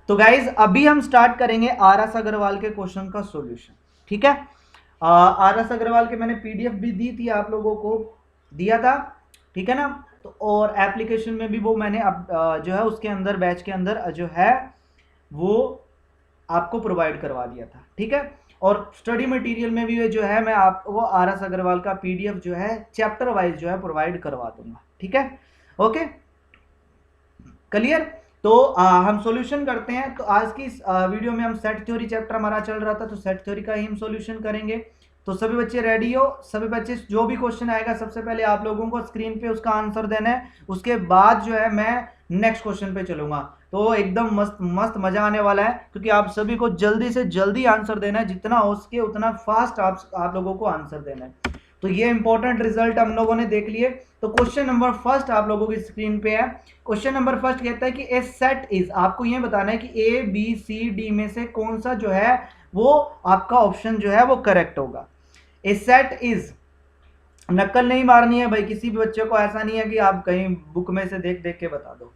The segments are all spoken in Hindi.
तो गाइज अभी हम स्टार्ट करेंगे आर एस अग्रवाल के क्वेश्चन का सॉल्यूशन। ठीक है, आर एस अग्रवाल के मैंने पीडीएफ भी दी थी, आप लोगों को दिया था। ठीक है ना, तो और एप्लीकेशन में भी वो मैंने अब जो है उसके अंदर बैच के अंदर जो है वो आपको प्रोवाइड करवा दिया था। ठीक है, और स्टडी मटेरियल में भी जो है मैं आपको आर एस अग्रवाल का पीडीएफ जो है चैप्टर वाइज जो है प्रोवाइड करवा दूंगा। ठीक है, ओके, क्लियर। तो हम सॉल्यूशन करते हैं। तो आज की वीडियो में हम सेट थ्योरी चैप्टर हमारा चल रहा था, तो सेट थ्योरी का ही हम सॉल्यूशन करेंगे। तो सभी बच्चे रेडी हो? सभी बच्चे, जो भी क्वेश्चन आएगा सबसे पहले आप लोगों को स्क्रीन पे उसका आंसर देना है, उसके बाद जो है मैं नेक्स्ट क्वेश्चन पे चलूंगा। तो एकदम मस्त मस्त मजा आने वाला है, क्योंकि आप सभी को जल्दी से जल्दी आंसर देना है, जितना हो सके उतना फास्ट आप लोगों को आंसर देना है। तो ये इंपॉर्टेंट रिजल्ट हम लोगों ने देख लिए। तो क्वेश्चन नंबर फर्स्ट आप लोगों की स्क्रीन पे है। क्वेश्चन नंबर फर्स्ट कहता है कि ए सेट इज, आपको ये बताना है कि ए बी सी डी में से कौन सा जो है वो आपका ऑप्शन जो है वो करेक्ट होगा। ए सेट इज, नकल नहीं मारनी है भाई, किसी भी बच्चे को ऐसा नहीं है कि आप कहीं बुक में से देख देख के बता दो।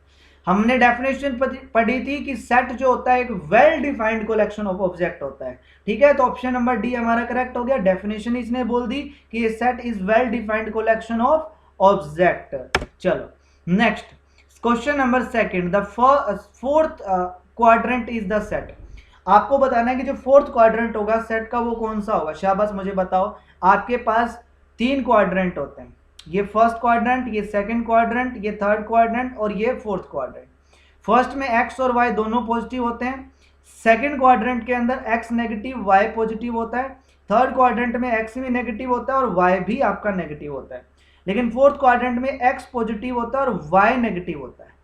हमने डेफिनेशन पढ़ी थी कि सेट जो होता है एक well defined collection of object होता है। ठीक है, तो ऑप्शन नंबर डी हमारा करेक्ट हो गया। डेफिनेशन इसने बोल दी कि ये set is well defined collection of object. चलो next question number second, the fourth quadrant is the set. आपको बताना है कि जो फोर्थ क्वाड्रेंट होगा सेट का वो कौन सा होगा। शाबाश, मुझे बताओ। आपके पास तीन क्वाड्रेंट होते हैं, ये फर्स्ट क्वाड्रेंट, ये सेकंड क्वाड्रेंट, ये थर्ड क्वाड्रेंट और ये फोर्थ क्वाड्रेंट। फर्स्ट में एक्स और वाई दोनों पॉजिटिव होते हैं, सेकंड क्वाड्रेंट के अंदर एक्स नेगेटिव वाई पॉजिटिव होता है, थर्ड क्वाड्रेंट में एक्स भी नेगेटिव होता है और वाई भी आपका नेगेटिव होता है। लेकिन फोर्थ क्वाड्रेंट में एक्स पॉजिटिव होता है और वाई नेगेटिव होता है।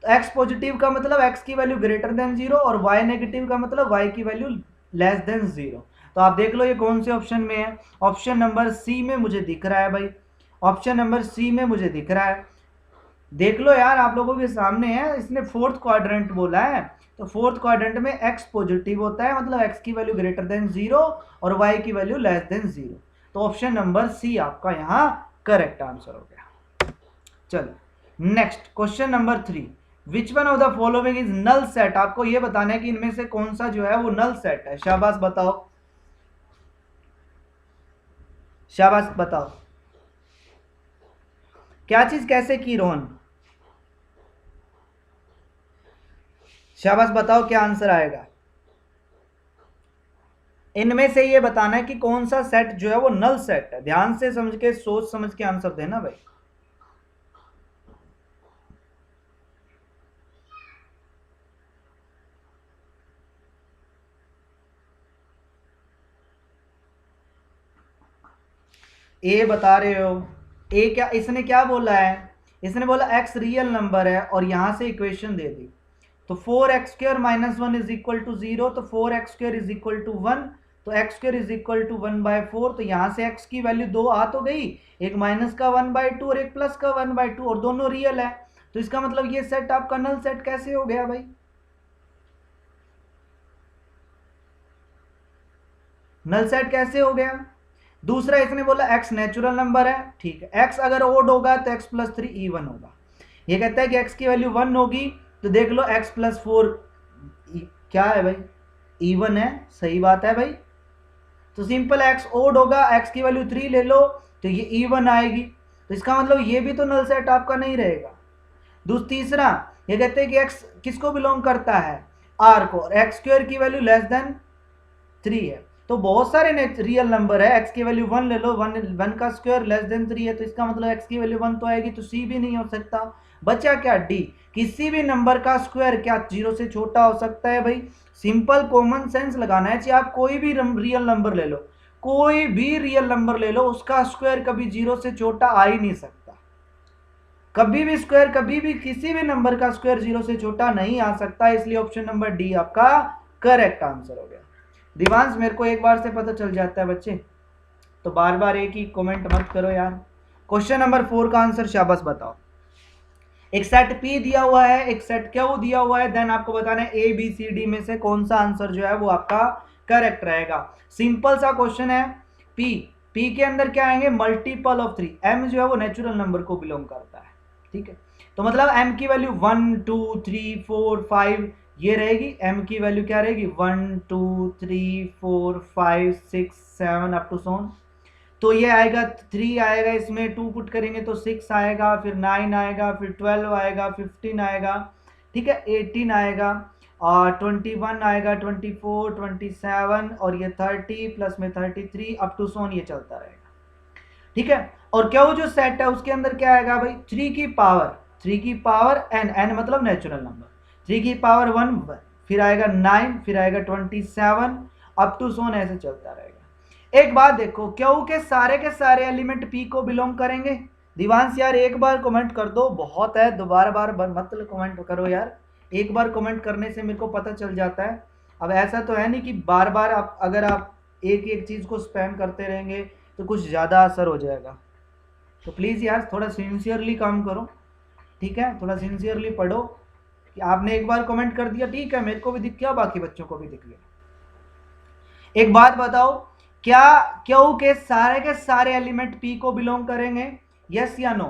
तो एक्स पॉजिटिव का मतलब एक्स की वैल्यू ग्रेटर देन जीरो और वाई नेगेटिव का मतलब वाई की वैल्यू लेस देन जीरो। तो आप देख लो ये कौन से ऑप्शन में है। ऑप्शन नंबर सी में मुझे दिख रहा है भाई, ऑप्शन नंबर सी में मुझे दिख रहा है। देख लो यार, आप लोगों के सामने है, इसने फोर्थ क्वाड्रेंट बोला है। तो फोर्थ क्वाड्रेंट में एक्स पॉजिटिव होता है, मतलब एक्स की वैल्यू ग्रेटर देन जीरो और वाई की वैल्यू लेस देन जीरो। तो ऑप्शन नंबर सी आपका यहाँ करेक्ट आंसर हो गया। चलो next question number three, which one of the following is null set. आपको यह बताना है कि इनमें से कौन सा जो है वो नल सेट है। शाबाश बताओ, शाबाश बताओ, क्या चीज कैसे की रोहन? शाबाश बताओ, क्या आंसर आएगा? इनमें से ये बताना है कि कौन सा सेट जो है वो नल सेट है। ध्यान से समझ के, सोच समझ के आंसर देना भाई। ए बता रहे हो? ए क्या, इसने क्या बोला है? इसने बोला एक्स रियल नंबर है और यहां से इक्वेशन दे दी। तो 4x² - 1 इज इक्वल टू 0, तो 4x² इज इक्वल टू 1, तो x² इज इक्वल टू 1/4। तो यहां से x की वैल्यू दो आ तो गई, एक माइनस का 1/2 और एक प्लस का 1/2, और दोनों रियल है। तो इसका मतलब ये सेट आपका नल सेट कैसे हो गया भाई? नल सेट कैसे हो गया? दूसरा इसने बोला x नेचुरल नंबर है, ठीक है, x अगर ओड होगा तो x + 3 इवन होगा। ये कहता है कि x की वैल्यू 1 होगी, तो देख लो x + 4 क्या है भाई? इवन है, सही बात है भाई। तो सिंपल x ओड होगा, x की वैल्यू 3 ले लो तो ये इवन आएगी। तो इसका मतलब ये भी तो नल सेट आपका नहीं रहेगा। तीसरा ये कहते हैं कि x किसको बिलोंग करता है? r को, और x² की वैल्यू लेस देन 3 है। तो बहुत सारे रियल नंबर है, x की वैल्यू 1 ले लो, 1 का स्क्वायर लेस देन 3 है, तो इसका मतलब x की वैल्यू 1 तो आएगी, तो c भी नहीं हो सकता। बचा क्या? d। किसी भी नंबर का स्क्वायर क्या 0 से छोटा हो सकता है भाई? सिंपल कॉमन सेंस लगाना है। चाहे आप कोई भी रियल नंबर ले लो, कोई भी रियल नंबर ले लो, उसका स्क्वायर कभी 0 से छोटा आ ही नहीं सकता। कभी भी स्क्वायर, कभी भी किसी भी नंबर का स्क्वायर 0 से छोटा नहीं आ सकता, इसलिए ऑप्शन नंबर डी आपका करेक्ट आंसर हो गया। दिवांश, मेरे को एक बार से पता चल जाता है बच्चे, तो बार बार एक ही कमेंट मत करो यार। क्वेश्चन नंबर 4 का आंसर शाबाश बताओ। एक सेट P दिया हुआ है, एक सेट Q दिया हुआ है, देन आपको बताना है A B C D में से कौन सा आंसर जो है वो आपका करेक्ट रहेगा। सिंपल सा क्वेश्चन है। P के अंदर क्या आएंगे? Multiple of 3। M जो है वो नेचुरल नंबर को बिलोंग करता है, ठीक है। तो मतलब M की वैल्यू 1 2 3 4 5 ये रहेगी, m की वैल्यू क्या रहेगी 1 2 3 4 5 6 7 अप टू सोन। तो ये आएगा 3 आएगा, इसमें 2 पुट करेंगे तो 6 आएगा, फिर 9 आएगा, फिर 12 आएगा, 15 आएगा, ठीक है, 18 आएगा, और 21 आएगा, 24 27 और ये 30 प्लस में 33 अप टू सोन ये चलता रहेगा, ठीक है। और क्या वो जो सेट है उसके अंदर क्या आएगा भाई 3 की पावर n मतलब नेचुरल नंबर, 3 की पावर 1 फिर आएगा 9 फिर आएगा 27 अप टू सोन ऐसे चलता रहेगा। एक बात देखो, क्यू के सारे एलिमेंट p को बिलोंग करेंगे। दिवांश यार एक बार कमेंट कर दो, बहुत है, दोबारा बार मत कमेंट करो यार, एक बार कमेंट करने से मेरे को पता चल जाता है। अब ऐसा तो है नहीं कि बार बार आप अगर आप एक एक चीज को स्पैम करते रहेंगे तो कुछ ज्यादा असर हो जाएगा। तो प्लीज यार थोड़ा सिंसियरली काम करो, ठीक है, थोड़ा सिंसियरली पढ़ो। कि आपने एक बार कमेंट कर दिया ठीक है, मेरे को भी दिख गया, बाकी बच्चों को भी दिख गया। एक बात बताओ, क्या क्यू के सारे एलिमेंट p को बिलोंग करेंगे, यस या नो?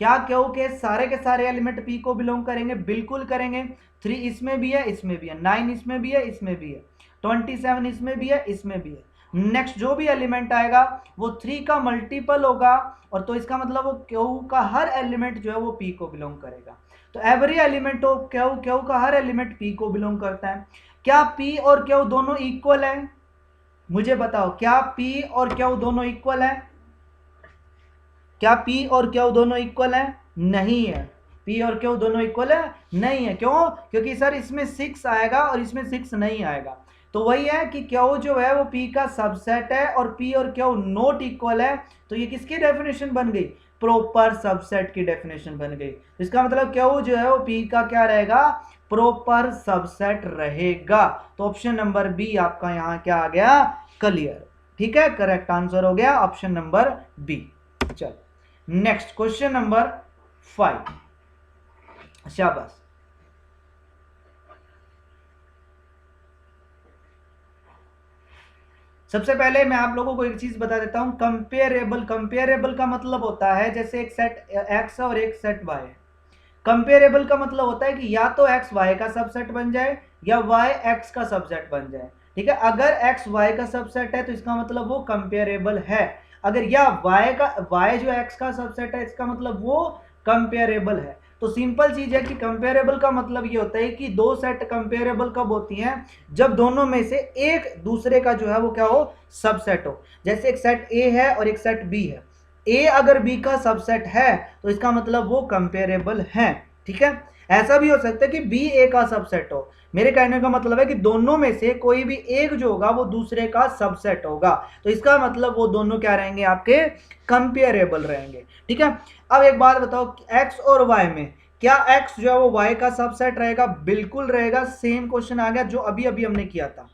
क्या क्यू के सारे एलिमेंट p को बिलोंग करेंगे? बिल्कुल करेंगे। 3 इसमें भी है, इसमें भी है, 9 इसमें भी है, इसमें भी है, 27 इसमें भी है, इसमें भी है। नेक्स्ट जो भी एलिमेंट आएगा वो 3 का मल्टीपल होगा, और तो इसका मतलब वो क्यू का हर एलिमेंट जो है वो p को बिलोंग करेगा। तो एवरी एलिमेंट ऑफ क्यू का हर एलिमेंट p को बिलोंग करता है। क्या p और क्यू दोनों इक्वल है? मुझे बताओ, क्या p और क्यू दोनों इक्वल है? क्या p और क्यू दोनों इक्वल है? नहीं है। p और क्यू दोनों इक्वल है? नहीं है। क्यों? क्योंकि सर इसमें 6 आएगा और इसमें 6 नहीं आएगा। तो वही है कि क्यू जो है वो p का सबसेट है, और p और क्यू नॉट इक्वल है। तो ये किसकी डेफिनेशन बन गई? प्रॉपर सबसेट की डेफिनेशन बन गई। इसका मतलब क्यू जो है वो p का क्या रहेगा? प्रॉपर सबसेट रहेगा। तो ऑप्शन नंबर बी आपका यहां क्या आ गया? क्लियर। ठीक है, करेक्ट आंसर हो गया ऑप्शन नंबर बी। चलो नेक्स्ट क्वेश्चन नंबर 5। शाबाश। सबसे पहले मैं आप लोगों को एक चीज बता देता हूं, कंपेरेबल का मतलब होता है जैसे एक सेट x और एक सेट y है। कंपेरेबल का मतलब होता है कि या तो x y का सबसेट बन जाए या y x का सबसेट बन जाए। ठीक है, अगर x y का सबसेट है तो इसका मतलब वो कंपेरेबल है। अगर या y जो x का सबसेट है इसका मतलब वो कंपेरेबल है। तो सिंपल चीज है कि कंपेरेबल का मतलब ये होता है कि दो सेट कंपेरेबल कब होती हैं? जब दोनों में से एक दूसरे का जो है वो क्या हो? सबसेट हो। जैसे एक सेट A है और एक सेट B है, A अगर B का सबसेट है तो इसका मतलब वो कंपेरेबल है। ठीक है, ऐसा भी हो सकता है कि B A का सबसेट हो। मेरे कहने का मतलब है कि दोनों में से कोई भी एक जो होगा वो दूसरे का सबसेट होगा, तो इसका मतलब वो दोनों क्या रहेंगे? आपके कंपेरेबल रहेंगे। ठीक है, अब एक बात बताओ, x और y में क्या x जो है वो y का सबसेट रहेगा? बिल्कुल रहेगा। सेम क्वेश्चन आ गया जो अभी अभी हमने किया था।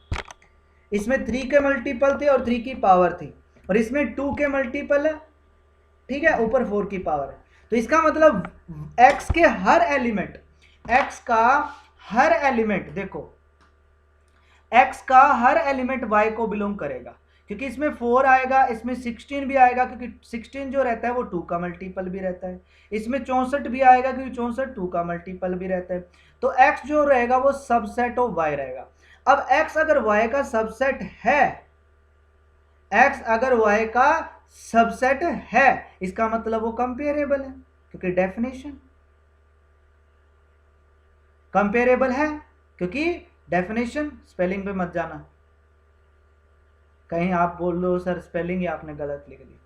इसमें 3 के मल्टीपल थे और 3 की पावर थी, और इसमें 2 के मल्टीपल है, ठीक है, ऊपर 4 की पावर है। तो इसका मतलब x के हर एलिमेंट, x का हर एलिमेंट, देखो x का हर एलिमेंट y को बिलोंग करेगा, क्योंकि इसमें 4 आएगा, इसमें 16 भी आएगा, क्योंकि 16 जो रहता है वो 2 का मल्टीपल भी रहता है। इसमें 64 भी आएगा, क्योंकि 64 2 का मल्टीपल भी रहता है। तो x जो रहेगा वो सबसेट ऑफ y रहेगा। अब x अगर y का सबसेट है, x अगर y का सबसेट है, इसका मतलब वो कंपेरेबल है, क्योंकि डेफिनेशन कंपेरेबल है, क्योंकि डेफिनेशन। स्पेलिंग पे मत जाना, कहीं आप बोल लो सर स्पेलिंग ये आपने गलत लिख दी।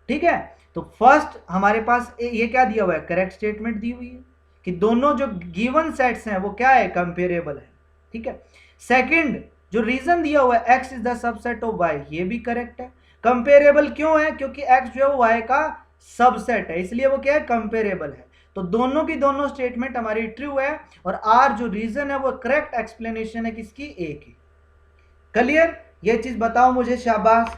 ठीक है, तो फर्स्ट हमारे पास ये क्या दिया हुआ है? करेक्ट स्टेटमेंट दी हुई है कि दोनों जो गिवन सेट्स हैं वो क्या है? कंपेरेबल है। ठीक है, सेकंड जो रीजन दिया हुआ है x is the subset of y, ये भी करेक्ट है। कंपेरेबल क्यों है? क्योंकि x जो है y का सबसेट है, इसलिए वो क्या है? कंपेरेबल है। तो दोनों की दोनों स्टेटमेंट हमारी ट्रू है, और r जो रीजन है वो करेक्ट एक्सप्लेनेशन है किसकी? a की। क्लियर? ये चीज बताओ मुझे, शाबाश।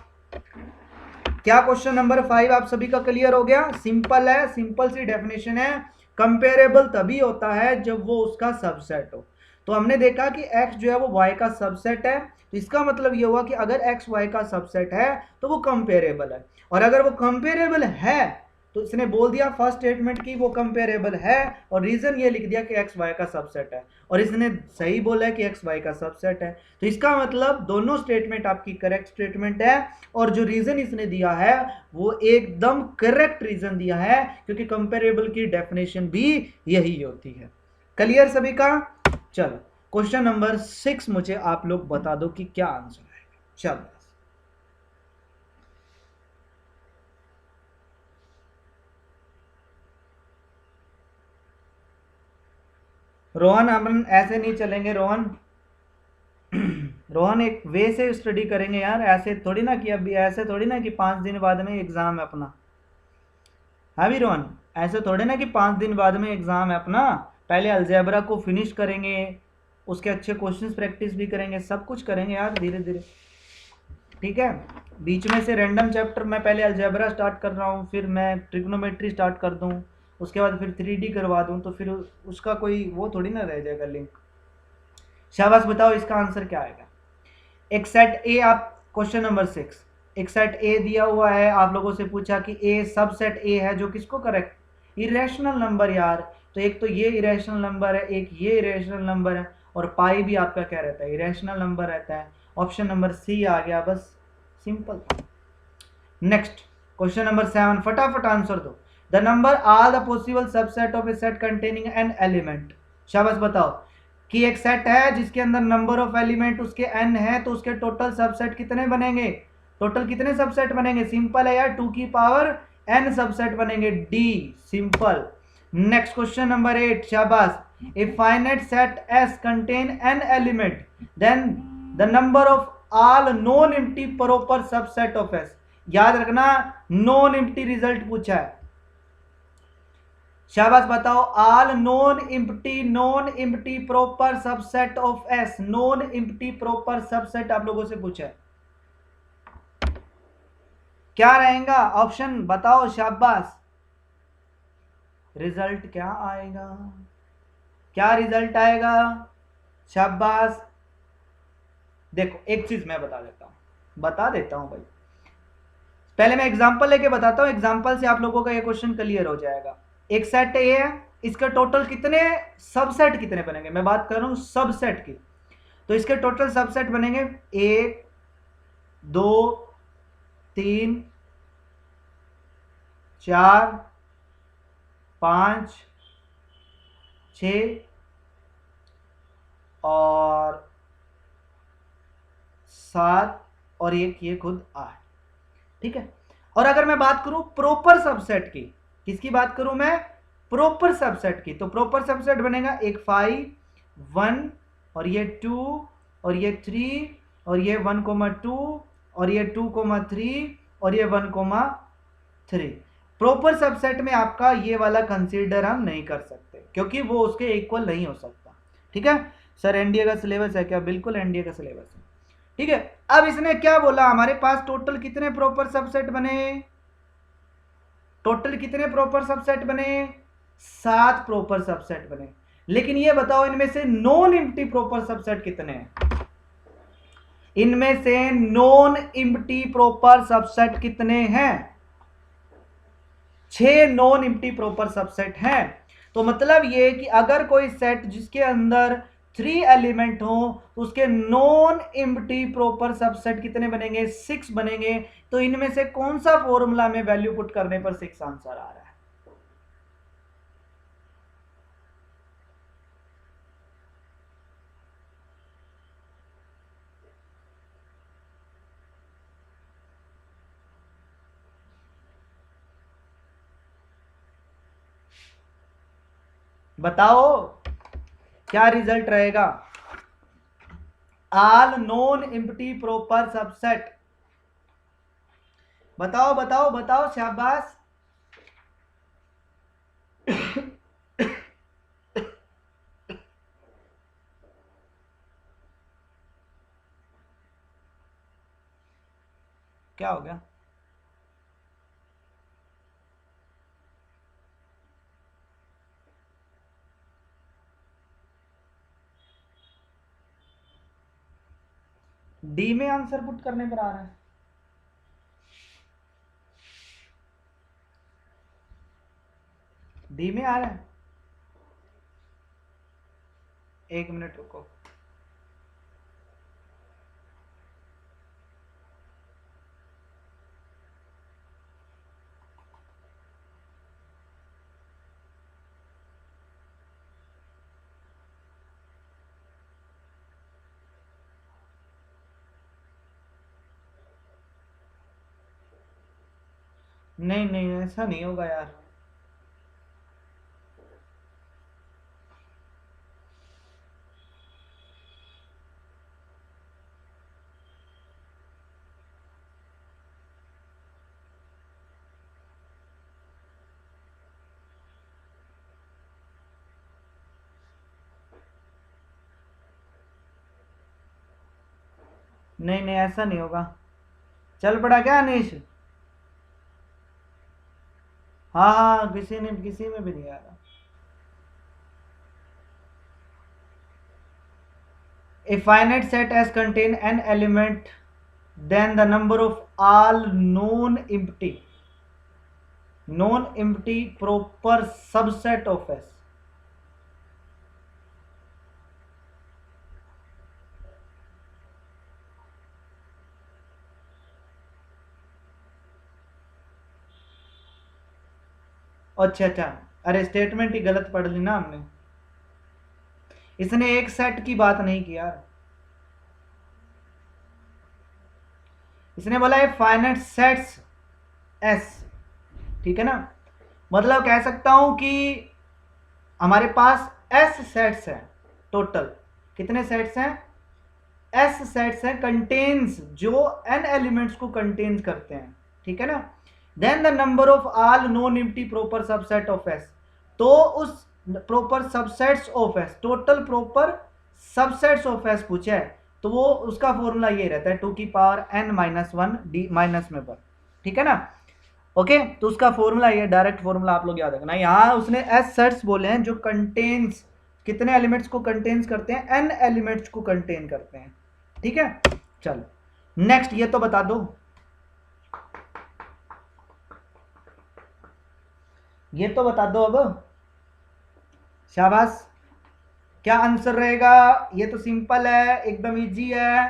क्या क्वेश्चन नंबर 5 आप सभी का क्लियर हो गया? सिंपल है, सिंपल सी डेफिनेशन है। कंपेरेबल तभी होता है जब वो उसका सबसेट हो। तो हमने देखा कि x जो है वो y का सबसेट है, तो इसका मतलब ये हुआ कि अगर x y का सबसेट है तो वो कंपेरेबल है, और अगर वो कंपेरेबल है तो इसने बोल दिया फर्स्ट स्टेटमेंट की वो कंपेरेबल है और रीजन ये लिख दिया कि एक्स वाई का सबसेट है, और इसने सही बोला है कि एक्स वाई का सबसेट है। तो इसका मतलब दोनों स्टेटमेंट आपकी करेक्ट स्टेटमेंट है, और जो रीजन इसने दिया है वो एकदम करेक्ट रीजन दिया है, क्योंकि कंपेरेबल की डेफिनेशन भी यही होती है। क्लियर सभी का? चलो क्वेश्चन नंबर 6 मुझे आप लोग बता दो कि क्या आंसर है। चलो रोहन, हम ऐसे नहीं चलेंगे रोहन। रोहन एक वे से स्टडी करेंगे यार, ऐसे थोड़ी ना कि अभी ऐसे थोड़ी ना कि 5 दिन बाद में एग्जाम है अपना। हाँ भी रोहन, ऐसे थोड़े ना कि 5 दिन बाद में एग्जाम है अपना। पहले अलजेब्रा को फिनिश करेंगे, उसके अच्छे क्वेश्चंस प्रैक्टिस भी करेंगे, सब कुछ करेंगे यार धीरे धीरे, ठीक है। बीच में से रैंडम चैप्टर मैं पहले अलजेब्रा स्टार्ट कर रहा हूँ, फिर मैं ट्रिग्नोमेट्री स्टार्ट कर दूँ, उसके बाद फिर 3D करवा दूँ, तो फिर उसका कोई वो थोड़ी ना रह जाएगा लिंक। शाबाश, बताओ इसका आंसर क्या आएगा। एक सेट ए, आप क्वेश्चन नंबर 6, एक सेट ए दिया हुआ है, आप लोगों से पूछा कि ए सब सेट ए है जो किसको करेक्ट, इरेशनल नंबर यार। तो एक तो ये इरेशनल नंबर है, एक ये इरेशनल नंबर है, और पाई भी आपका क्या रहता है, इरेशनल नंबर रहता है। ऑप्शन नंबर सी आ गया, बस सिंपल। नेक्स्ट क्वेश्चन नंबर 7, फटाफट आंसर दो। The number are the possible subset of a set containing n element. शाबाश, बताओ कि एक सेट है जिसके अंदर नंबर ऑफ एलिमेंट उसके n है, तो उसके टोटल सबसेट कितने बनेंगे, टोटल कितने सबसेट बनेंगे? सिंपल है यार, 2 की पावर n सबसेट बनेंगे, डी, सिंपल। नेक्स्ट क्वेश्चन नंबर 8, शाबाश। A finite set S contain n element, then the number of all non empty proper subset of S। याद रखना, नॉन एम्प्टी रिजल्ट पूछा है। शाबाश, बताओ all non empty proper subset of S, non empty proper subset आप लोगों से पूछा है, क्या रहेगा ऑप्शन बताओ। शाबाश, रिजल्ट क्या आएगा, क्या रिजल्ट आएगा? शाबाश। देखो एक चीज मैं बता देता हूं भाई, पहले मैं एग्जांपल लेके बताता हूं, एग्जांपल से आप लोगों का ये क्वेश्चन क्लियर हो जाएगा। एक सेट ए है, इसका टोटल कितने सबसेट कितने बनेंगे, मैं बात कर रहा हूं सबसेट की। तो इसके टोटल सबसेट बनेंगे 1 2 3 4 5 6 और 7 और एक ये खुद 8, ठीक है। और अगर मैं बात करूं प्रॉपर सबसेट की, किसकी बात करूं मैं, प्रॉपर सबसेट की, तो प्रॉपर सबसेट बनेगा एक 5 1 और ये 2 और ये 3 और ये 1,2 और ये 2,3 और ये 1,3। प्रॉपर सबसेट में आपका ये वाला कंसीडर हम नहीं कर सकते, क्योंकि वो उसके इक्वल नहीं हो सकता, ठीक है। सर एनडीए का सिलेबस है क्या? बिल्कुल एनडीए का सिलेबस है, ठीक है। अब इसने क्या बोला, हमारे पास टोटल कितने प्रॉपर सबसेट बने, टोटल कितने प्रॉपर सबसेट बने, 7 प्रॉपर सबसेट बने। लेकिन ये बताओ इनमें से नॉन एम्प्टी प्रॉपर सबसेट कितने हैं, इनमें से नॉन एम्प्टी प्रॉपर सबसेट कितने हैं? 6 नॉन एम्प्टी प्रॉपर सबसेट हैं। तो मतलब ये कि अगर कोई सेट जिसके अंदर 3 एलिमेंट हो, उसके नॉन एम्प्टी प्रॉपर सबसेट कितने बनेंगे? 6 बनेंगे। तो इनमें से कौन सा फॉर्मूला में वैल्यू पुट करने पर 6 आंसर आ रहा है? बताओ क्या रिजल्ट रहेगा। All non empty proper subset, बताओ बताओ बताओ, शाबाश। क्या हो गया? डी में आंसर पुट करने पर आ रहा है। धीमे आ रहा है, 1 मिनट रुको। नहीं नहीं, ऐसा नहीं होगा यार। नहीं नहीं, ऐसा नहीं होगा। चल पड़ा क्या अनीश? हाँ हाँ, किसी में भी नहीं आ रहा। A finite set as contain n element, then the number of all non-empty proper subset of S. अच्छा अच्छा, अरे स्टेटमेंट ही गलत पढ़ ली ना हमने। इसने एक सेट की बात नहीं की यार, इसने बोला है फाइनाइट सेट्स एस, ठीक है ना। मतलब कह सकता हूं कि हमारे पास एस सेट्स हैं, टोटल कितने सेट्स हैं? एस सेट्स हैं, कंटेन्स, जो एन एलिमेंट्स को कंटेन करते हैं, ठीक है ना। Then the number of all non empty proper subset of S, तो उस proper subsets of S, total proper subsets of S पूछा है, तो वो उसका फॉर्मूला ये रहता है 2 की power n minus 1 D minus में पर, ठीक है ना। ओके, तो उसका फॉर्मूला ये, डायरेक्ट फॉर्मूला आप लोग याद रखना। यहाँ उसने एस सेट्स बोले हैं जो कंटेन्स, कितने एलिमेंट्स को कंटेन्स करते हैं? n एलिमेंट्स को कंटेन करते हैं, ठीक है। चलो नेक्स्ट, ये तो बता दो, ये तो बता दो अब, शाबाश। क्या आंसर रहेगा? ये तो सिंपल है, एकदम इजी है।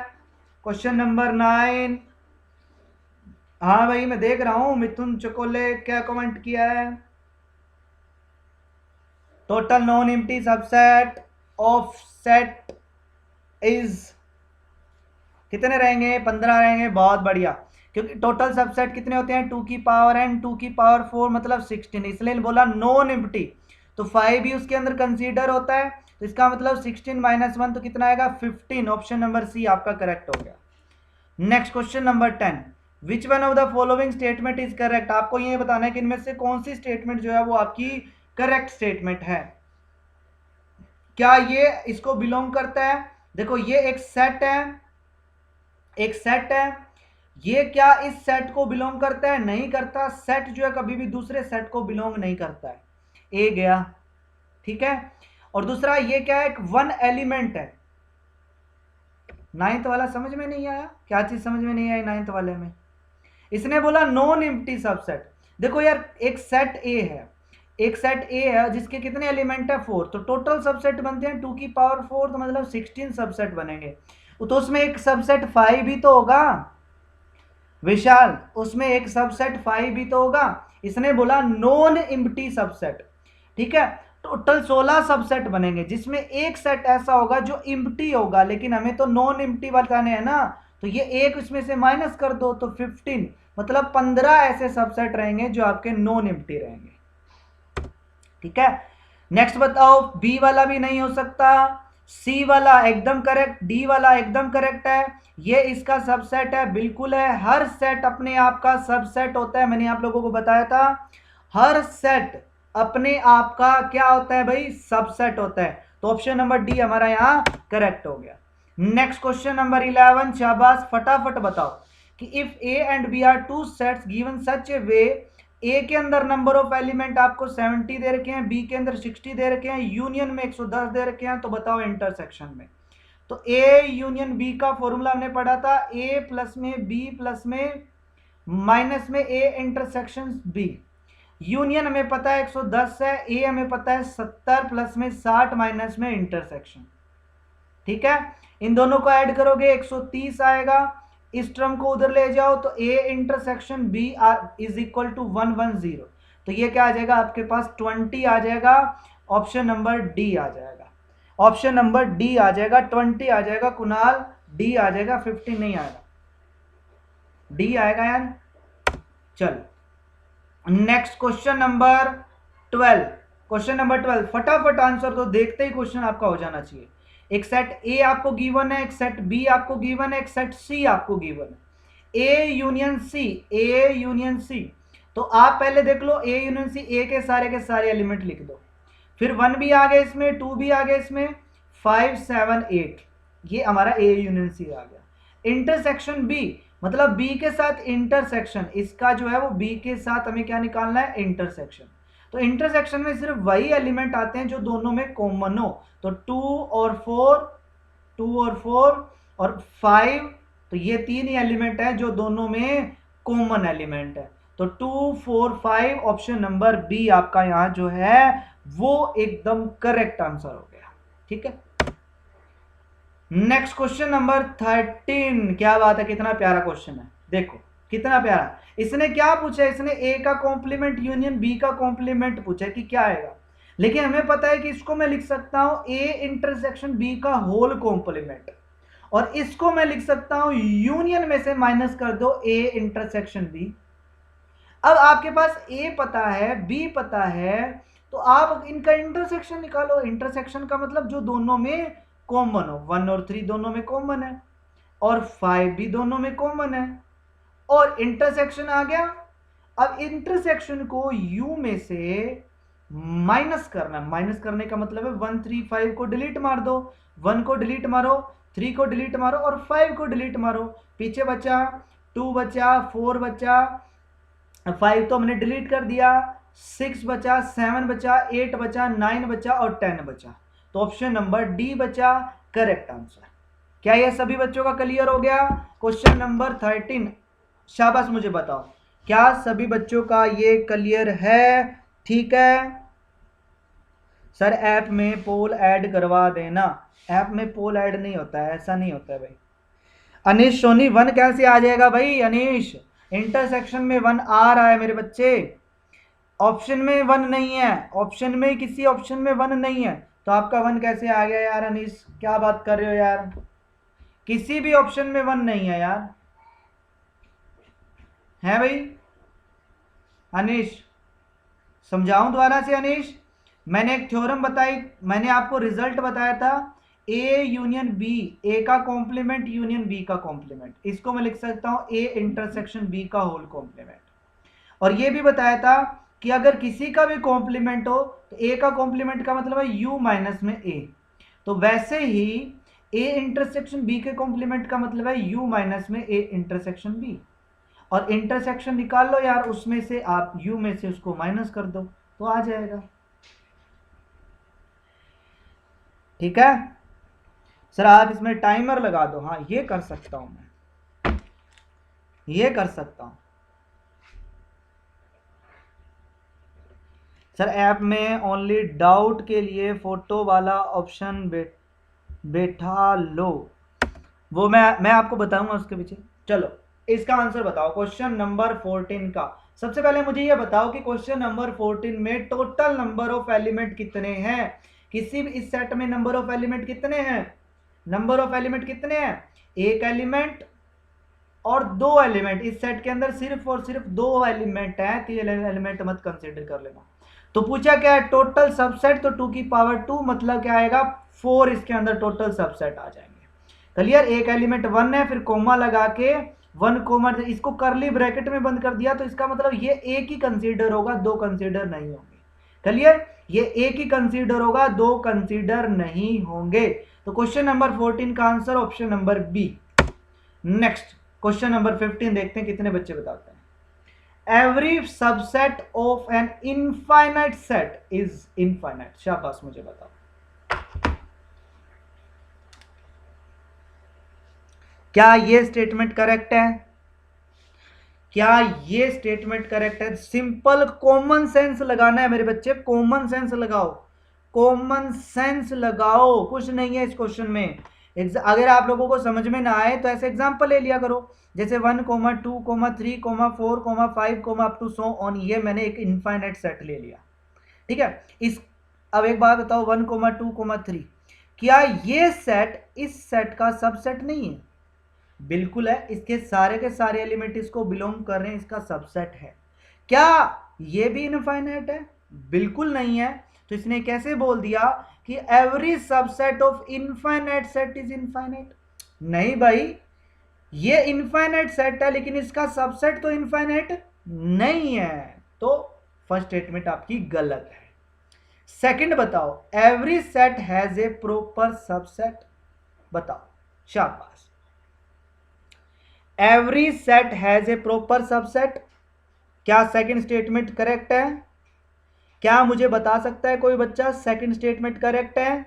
Question number 9। हाँ भाई, मैं देख रहा हूं मिथुन चकोले क्या कमेंट किया है। Total non empty subset of set is, कितने रहेंगे? 15 रहेंगे, बहुत बढ़िया। क्योंकि टोटल सबसेट कितने होते हैं? 2 की पावर n, 2 की पावर 4 मतलब 16, इसलिए बोला नॉन एम्प्टी, तो 5 भी उसके अंदर कंसीडर होता है, तो इसका मतलब 16 माइनस 1 तो कितना आएगा? 15। ऑप्शन नंबर सी आपका करेक्ट हो गया। Next question number 10, which one of the following statement is correct. आपको ये बताना है कि इनमें से कौन सी स्टेटमेंट जो है वो आपकी करेक्ट स्टेटमेंट है। क्या ये इसको बिलोंग करता है? देखो ये एक सेट है, एक सेट है, ये क्या इस सेट को बिलोंग करता है? नहीं करता। सेट जो है कभी भी दूसरे सेट को बिलोंग नहीं करता है, ए गया, ठीक है। और दूसरा ये क्या है? एक वन एलिमेंट है। नाइन्थ वाला समझ में नहीं आया? क्या चीज समझ में नहीं आई नाइन्थ वाले में? इसने बोला नॉन एम्प्टी सबसेट। देखो यार, एक सेट ए है, एक सेट ए है जिसके कितने एलिमेंट है? 4, तो टोटल सबसेट बनते हैं 2 की पावर 4, तो मतलब 16 सबसेट बनेंगे। तो उसमें एक सबसेट 5 भी तो होगा विशाल, उसमें एक सबसेट 5 भी तो होगा। इसने बोला नॉन एम्प्टी सबसेट, ठीक है। टोटल 16 सबसेट बनेंगे, जिसमें एक सेट ऐसा होगा जो एम्प्टी होगा, लेकिन हमें तो नॉन एम्प्टी बताने हैं ना, तो ये एक इसमें से माइनस कर दो तो 15, मतलब 15 ऐसे सबसेट रहेंगे जो आपके नॉन एम्प्टी रहेंगे, ठीक है। नेक्स्ट बताओ, बी वाला भी नहीं हो सकता, सी वाला एकदम करेक्ट, डी वाला एकदम करेक्ट है, ये इसका सबसेट है, बिल्कुल है। हर सेट अपने आप का सबसेट होता है, मैंने आप लोगों को बताया था, हर सेट अपने आप का क्या होता है भाई? सबसेट होता है। तो ऑप्शन नंबर डी हमारा यहां करेक्ट हो गया। नेक्स्ट क्वेश्चन नंबर 11, शाबाश, फटाफट बताओ कि if A and B are two sets given such a way, A के अंदर नंबर ऑफ एलिमेंट आपको 70 दे रखे हैं, बी के अंदर 60 दे रखे हैं, यूनियन में 110 दे रखे हैं, तो बताओ इंटरसेक्शन में। तो ए यूनियन बी का फॉर्मूला हमने पढ़ा था, ए प्लस में बी प्लस में माइनस में ए इंटरसेक्शन बी। यूनियन हमें पता है 110 है, ए हमें पता है 70 प्लस में 60 माइनस में इंटरसेक्शन। ठीक है, इन दोनों को ऐड करोगे 130 आएगा, इस टर्म को उधर ले जाओ तो A intersection B is equal to 110। तो ये क्या आ जाएगा आपके पास 20 आ जाएगा, ऑप्शन नंबर डी आ जाएगा, ऑप्शन नंबर डी आ जाएगा, 20 आ जाएगा कुणाल, डी आ जाएगा, 15 नहीं आएगा, डी आएगा यार। चल next question number 12, question number 12 फटाफट आंसर तो देखते ही क्वेश्चन आपका हो जाना चाहिए। एक सेट ए आपको गिवन है, एक सेट बी आपको गिवन है, एक सेट सी आपको गिवन है, A union C, A union C. तो आप पहले देख लो ए यूनियन सी, ए के सारे एलिमेंट लिख दो, फिर 1 भी आ गया इसमें, 2 भी आ गया इसमें, 5 7 8, ये हमारा ए यूनियन सी आ गया। इंटरसेक्शन बी मतलब बी के साथ इंटरसेक्शन, इसका जो है वो बी के साथ हमें क्या निकालना है, इंटरसेक्शन। तो इंटरसेक्शन में सिर्फ वही एलिमेंट आते हैं जो दोनों में कॉमन हो, तो 2 और 4 और 5, तो ये तीन ही एलिमेंट है जो दोनों में कॉमन एलिमेंट है। तो 2 4 5 ऑप्शन नंबर बी आपका यहां जो है वो एकदम करेक्ट आंसर हो गया। ठीक है, नेक्स्ट क्वेश्चन नंबर 13, क्या बात है, कितना प्यारा क्वेश्चन है, देखो कितना प्यारा। इसने क्या पूछा है, इसने ए का कॉम्प्लीमेंट यूनियन बी का कॉम्प्लीमेंट पूछा है कि क्या आएगा, लेकिन हमें पता है कि इसको मैं लिख सकता हूं ए इंटरसेक्शन बी का होल कॉम्प्लीमेंट, और इसको मैं लिख सकता हूं यूनियन में से माइनस कर दो ए इंटरसेक्शन बी। अब आपके पास ए पता है, बी पता है, तो आप इनका इंटरसेक्शन निकालो। इंटरसेक्शन का मतलब जो दोनों में कॉमन हो, 1 और 3 दोनों में कॉमन है, और 5 भी दोनों में कॉमन है, और इंटरसेक्शन आ गया। अब इंटरसेक्शन को u में से माइनस करना, माइनस करने का मतलब है 1 3 5 को डिलीट मार दो, 1 को डिलीट मारो, 3 को डिलीट मारो और 5 को डिलीट मारो, पीछे बचा 2 बचा, 4 बचा, 5 तो हमने डिलीट कर दिया, 6 बचा, 7 बचा, 8 बचा, 9 बचा और 10 बचा। तो ऑप्शन नंबर डी बचा करेक्ट आंसर। क्या ये सभी बच्चों का क्लियर हो गया? क्वेश्चन नंबर 13, शाबाश मुझे बताओ, क्या सभी बच्चों का ये क्लियर है? ठीक है सर, ऐप में पोल ऐड करवा देना। ऐप में पोल ऐड नहीं होता है, ऐसा नहीं होता है भाई। अनीश सोनी 1 कैसे आ जाएगा भाई? अनीश इंटरसेक्शन में 1 आ रहा है मेरे बच्चे, ऑप्शन में 1 नहीं है, ऑप्शन में किसी ऑप्शन में 1 नहीं है, तो आपका 1 कैसे आ गया यार? अनीश क्या बात कर रहे हो यार, किसी भी ऑप्शन में 1 नहीं है यार, है भाई? अनीश समझाऊं दोबारा से? अनीश मैंने एक थ्योरम बताई, मैंने आपको रिजल्ट बताया था, ए यूनियन बी, ए का कॉम्प्लीमेंट यूनियन बी का कॉम्प्लीमेंट, इसको मैं लिख सकता हूं ए इंटरसेक्शन बी का होल कॉम्प्लीमेंट। और ये भी बताया था कि अगर किसी का भी कॉम्प्लीमेंट हो तो ए का कॉम्प्लीमेंट का मतलब है यू माइनस में ए, तो वैसे ही ए इंटरसेक्शन बी के कॉम्प्लीमेंट का मतलब है यू माइनस में ए इंटरसेक्शन बी। और इंटरसेक्शन निकाल लो यार, उसमें से आप u में से उसको माइनस कर दो तो आ जाएगा। ठीक है सर, आप इसमें टाइमर लगा दो। हाँ ये कर सकता हूं मैं, ये कर सकता हूं सर। ऐप में ओनली डाउट के लिए फोटो वाला ऑप्शन बैठा लो, वो मैं आपको बताऊंगा उसके पीछे। चलो इसका आंसर बताओ क्वेश्चन नंबर 14 का। सबसे पहले मुझे ये बताओ कि क्वेश्चन नंबर 14 में टोटल नंबर ऑफ एलिमेंट कितने हैं? किसी भी इस सेट में नंबर ऑफ एलिमेंट कितने हैं? नंबर ऑफ एलिमेंट कितने हैं? एक एलिमेंट और 2 एलिमेंट। इस सेट के अंदर सिर्फ और सिर्फ 2 एलिमेंट है, 3 एलिमेंट मत कंसिडर कर लेना। तो पूछा क्या है? टोटल सबसेट, तो 2 की पावर 2 मतलब क्या आएगा? 4 इसके अंदर टोटल सबसेट आ जाएंगे। क्लियर? एक एलिमेंट 1 है, फिर कोमा लगा के 1 कोमा, इसको करली ब्रैकेट में बंद कर दिया, तो इसका मतलब ये एक ही कंसीडर होगा, 2 कंसीडर नहीं होंगे। क्लियर? ये एक ही कंसीडर होगा, 2 कंसीडर नहीं होंगे। तो क्वेश्चन नंबर 14 का answer option number B. Next question number 15 देखते हैं कितने बच्चे बताते हैं। Every subset of an infinite set is infinite. शाबाश मुझे बताओ, क्या ये स्टेटमेंट करेक्ट है? क्या ये स्टेटमेंट करेक्ट है? सिंपल कॉमन सेंस लगाना है मेरे बच्चे, कॉमन सेंस लगाओ, कॉमन सेंस लगाओ, कुछ नहीं है इस क्वेश्चन में। अगर आप लोगों को समझ में ना आए तो ऐसे एग्जांपल ले लिया करो, जैसे 1, 2, 3, 4, 5, अप टू सो ऑन। ये मैंने एक इनफाइनाइट सेट ले लिया, ठीक है। अब एक बात बताओ, 1, 2, 3, क्या ये सेट इस सेट का सबसेट नहीं है? बिल्कुल है, इसके सारे के सारे एलिमेंट इसको बिलोंग कर रहे हैं, इसका सबसेट है। क्या ये भी इनफाइनाइट है? बिल्कुल नहीं है। तो इसने कैसे बोल दिया कि every subset of infinite set is infinite? नहीं भाई, ये इनफाइनाइट सेट है लेकिन इसका सबसेट तो इनफाइनाइट नहीं है। तो फर्स्ट स्टेटमेंट आपकी गलत है। सेकंड बताओ, every set has a proper subset. बताओ, शाबाश। Every set has a proper subset, क्या सेकंड स्टेटमेंट करेक्ट है? क्या मुझे बता सकता है कोई बच्चा सेकंड स्टेटमेंट करेक्ट है?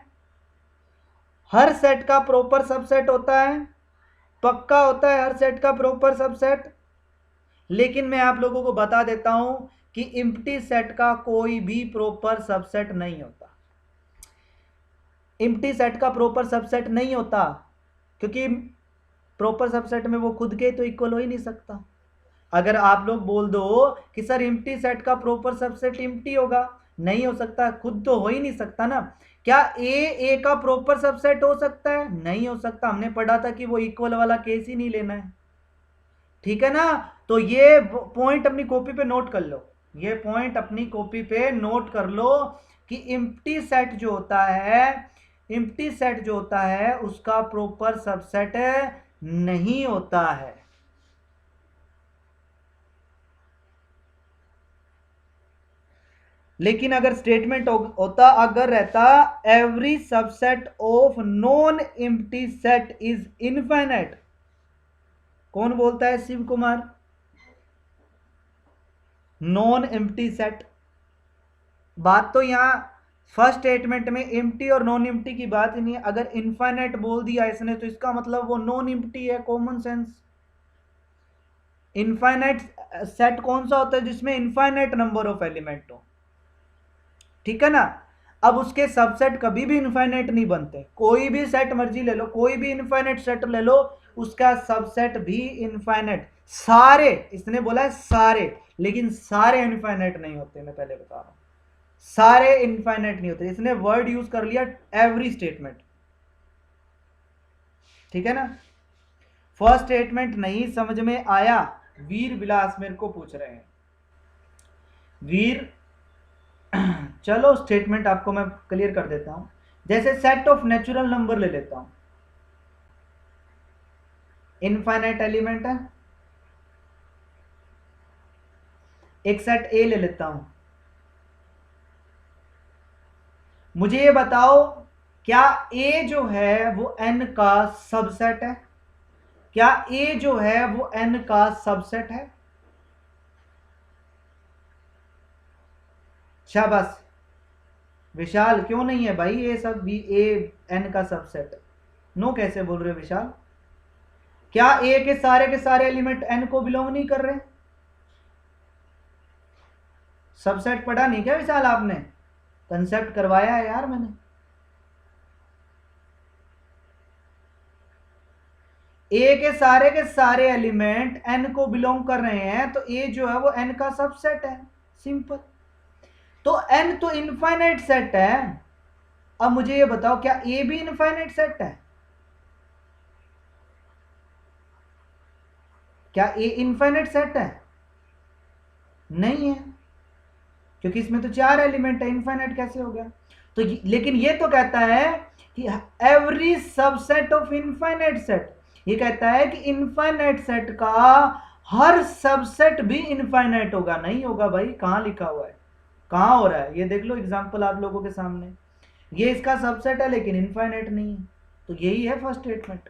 हर सेट का प्रॉपर सबसेट होता है, पक्का होता है हर सेट का प्रॉपर सबसेट। लेकिन मैं आप लोगों को बता देता हूं कि एम्प्टी सेट का कोई भी प्रॉपर सबसेट नहीं होता। एम्प्टी सेट का प्रॉपर सबसेट नहीं होता, क्योंकि प्रॉपर सबसेट में वो खुद के तो इक्वल हो ही नहीं सकता। अगर आप लोग बोल दो कि सर एम्प्टी सेट का प्रॉपर सबसेट एम्प्टी होगा, नहीं हो सकता, खुद तो हो ही नहीं सकता ना। क्या ए का प्रॉपर सबसेट हो सकता है? नहीं हो सकता। हमने पढ़ा था कि वो इक्वल वाला केस ही नहीं लेना है, ठीक है ना। तो ये पॉइंट अपनी कॉपी पे नोट कर लो, ये पॉइंट अपनी कॉपी पे नोट कर लो कि एम्प्टी सेट जो होता है, एम्प्टी सेट जो होता है उसका प्रॉपर सबसेट नहीं होता है। लेकिन अगर स्टेटमेंट होता, अगर रहता every subset of non empty set is infinite, कौन बोलता है? Shiv Kumar. Non empty set, बात तो यहां फर्स्ट स्टेटमेंट में एम्प्टी और नॉन एम्प्टी की बात ही नहीं है। अगर इनफाइनाइट बोल दिया इसने तो इसका मतलब वो नॉन एम्प्टी है, कॉमन सेंस। इनफाइनाइट सेट कौन सा होता है? जिसमें इनफाइनाइट नंबर ऑफ एलिमेंट हो, ठीक है ना। अब उसके सबसेट कभी भी इनफाइनाइट नहीं बनते। कोई भी सेट मर्जी ले लो, कोई भी इनफाइनाइट सेट ले लो, उसका सबसेट भी इनफाइनाइट। सारे, इसने बोला है सारे, लेकिन सारे इनफाइनाइट नहीं होते, मैं पहले बता रहा हूं, सारे इनफाइनाइट नहीं होते। इसने वर्ड यूज कर लिया एवरी स्टेटमेंट, ठीक है ना। फर्स्ट स्टेटमेंट नहीं समझ में आया? वीर विलास मेरे को पूछ रहे हैं, वीर चलो स्टेटमेंट आपको मैं क्लियर कर देता हूं। जैसे सेट ऑफ नेचुरल नंबर ले लेता हूं, इनफाइनाइट एलिमेंट है। एक सेट ए ले लेता हूं, मुझे ये बताओ क्या ए जो है वो एन का सबसेट है? क्या ए जो है वो एन का सबसेट है? शाबाश विशाल, क्यों नहीं है भाई? ये सब भी ए एन का सबसेट, नो कैसे बोल रहे हो विशाल? क्या ए के सारे एलिमेंट एन को बिलोंग नहीं कर रहे? सबसेट पढ़ा नहीं क्या विशाल आपने? कंसेप्ट करवाया है यार मैंने। ए के सारे एलिमेंट एन को बिलोंग कर रहे हैं, तो ए जो है वो एन का सबसेट है, सिंपल। तो एन तो इनफाइनाइट सेट है। अब मुझे ये बताओ क्या ए भी इनफाइनाइट सेट है? क्या ए इनफाइनाइट सेट है? नहीं है, क्योंकि इसमें तो 4 एलिमेंट है, इनफाइनाइट कैसे हो गया? तो लेकिन ये तो कहता है कि every subset of infinite set, ये कहता है कि इनफाइनाइट सेट का हर सबसेट भी इनफाइनाइट होगा। नहीं होगा भाई, कहां लिखा हुआ है, कहां हो रहा है? ये देख लो एग्जांपल आप लोगों के सामने, ये इसका सबसेट है लेकिन इनफाइनाइट नहीं है। तो यही है फर्स्ट स्टेटमेंट।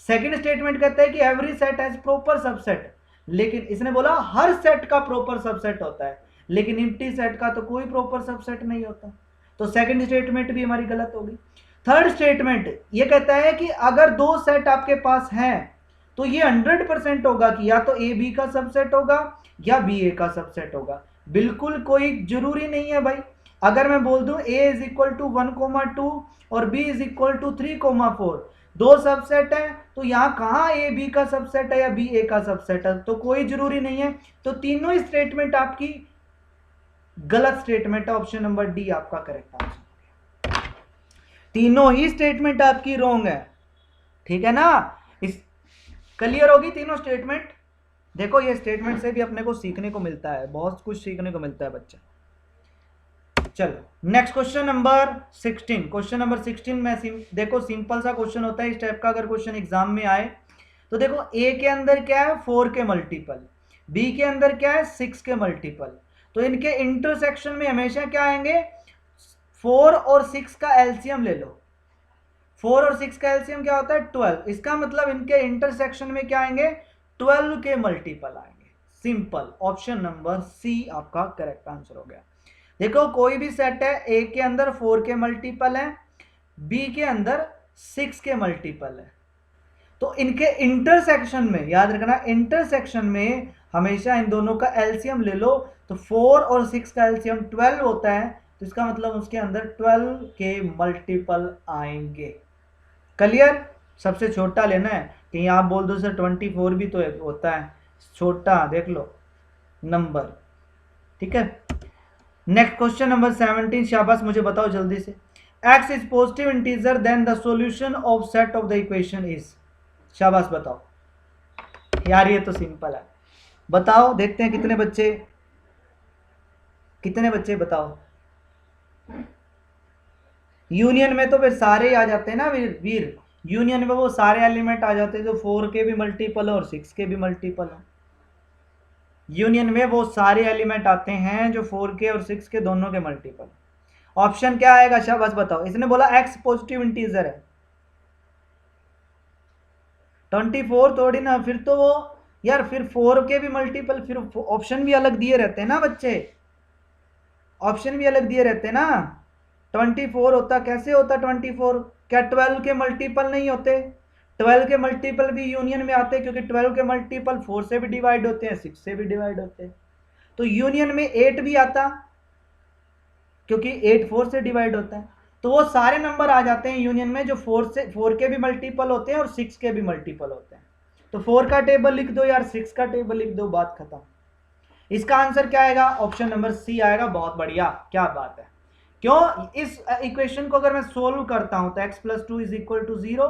सेकंड स्टेटमेंट कहता है कि every set has proper subset, लेकिन इसने बोला हर सेट का प्रॉपर सबसेट होता है, लेकिन एम्प्टी सेट का तो कोई प्रॉपर सबसेट नहीं होता। तो सेकंड स्टेटमेंट भी हमारी गलत होगी। थर्ड स्टेटमेंट ये कहता है कि अगर दो सेट आपके पास हैं तो ये 100% होगा कि या तो ए बी का सबसेट होगा या बी ए का सबसेट होगा। बिल्कुल कोई जरूरी नहीं है भाई। अगर मैं बोल दूं ए इज इक्वल टू 1,2 और बी इज इक्वल टू 3,4, दो सबसेट है, तो यहां कहां ए बी का सबसेट है या बी ए का सबसेट है, तो कोई जरूरी नहीं है। तो तीनों ही स्टेटमेंट आपकी गलत स्टेटमेंट है। ऑप्शन नंबर डी आपका करेक्ट आंसर। तीनों ही स्टेटमेंट आपकी रॉन्ग है, ठीक है ना। इस क्लियर होगी तीनों स्टेटमेंट। देखो ये स्टेटमेंट से भी अपने को सीखने को मिलता है, बहुत कुछ सीखने को मिलता है बच्चा। चलो next question number 16। Question number 16 में देखो सिंपल सा क्वेश्चन होता है इस टाइप का। अगर क्वेश्चन एग्जाम में आए तो देखो ए के अंदर क्या है 4 के मल्टीपल, बी के अंदर क्या है 6 के मल्टीपल, तो इनके इंटरसेक्शन में हमेशा क्या आएंगे 4 और 6 का एलसीएम ले लो। 4 और 6 का एलसीएम क्या होता है 12। इसका मतलब इनके इंटरसेक्शन में क्या आएंगे 12 के मल्टीपल आएंगे। सिंपल, ऑप्शन नंबर सी आपका करेक्ट आंसर हो गया। देखो कोई भी सेट है, ए के अंदर 4 के मल्टीपल है, बी के अंदर 6 के मल्टीपल है, तो इनके इंटरसेक्शन में याद रखना, इंटरसेक्शन में हमेशा इन दोनों का एलसीएम ले लो। तो 4 और 6 का एलसीएम 12 होता है, तो इसका मतलब उसके अंदर 12 के मल्टीपल आएंगे। क्लियर। सबसे छोटा लेना है, कहीं आप बोल दो सर 24 भी तो होता है, छोटा देख लो नंबर, ठीक है। नेक्स्ट क्वेश्चन नंबर 17, शाबाश मुझे बताओ जल्दी से। x is positive integer then the solution of set of the equation is. शाबाश बताओ यार, ये तो सिंपल है। बताओ देखते हैं कितने बच्चे बताओ। यूनियन में तो फिर सारे ही आ जाते हैं ना वीर, यूनियन में वो सारे एलिमेंट आ जाते हैं जो 4 के भी मल्टीपल और 6 के भी मल्टीपल है। यूनियन में वो सारे एलिमेंट आते हैं जो 4 के और 6 के दोनों के मल्टीपल। ऑप्शन क्या आएगा शाबाश बताओ। इसने बोला x पॉजिटिव इंटीजर है, 24 थोड़ी ना, फिर तो वो यार फिर 4 के भी मल्टीपल, फिर ऑप्शन भी अलग दिए रहते हैं ना बच्चे, ऑप्शन भी अलग दिए रहते हैं ना। 24 होता, कैसे होता 24, क्या 12 के मल्टीपल नहीं होते? 12 के मल्टीपल भी यूनियन में आते हैं, क्योंकि 12 के मल्टीपल 4 से भी डिवाइड होते हैं, 6 से भी डिवाइड होते हैं। तो यूनियन में 8 भी आता, क्योंकि 8 4 से डिवाइड होता है। तो वो सारे नंबर आ जाते हैं यूनियन में जो 4 के भी मल्टीपल होते हैं और 6 के भी मल्टीपल होते हैं। तो 4 का टेबल लिख दो यार, 6 का टेबल लिख दो, बात खत्म। इसका आंसर क्या आएगा? ऑप्शन नंबर सी आएगा। बहुत बढ़िया, क्या बात है। क्यों? इस इक्वेशन को अगर मैं सोल्व करता हूं तो x + 2 = 0,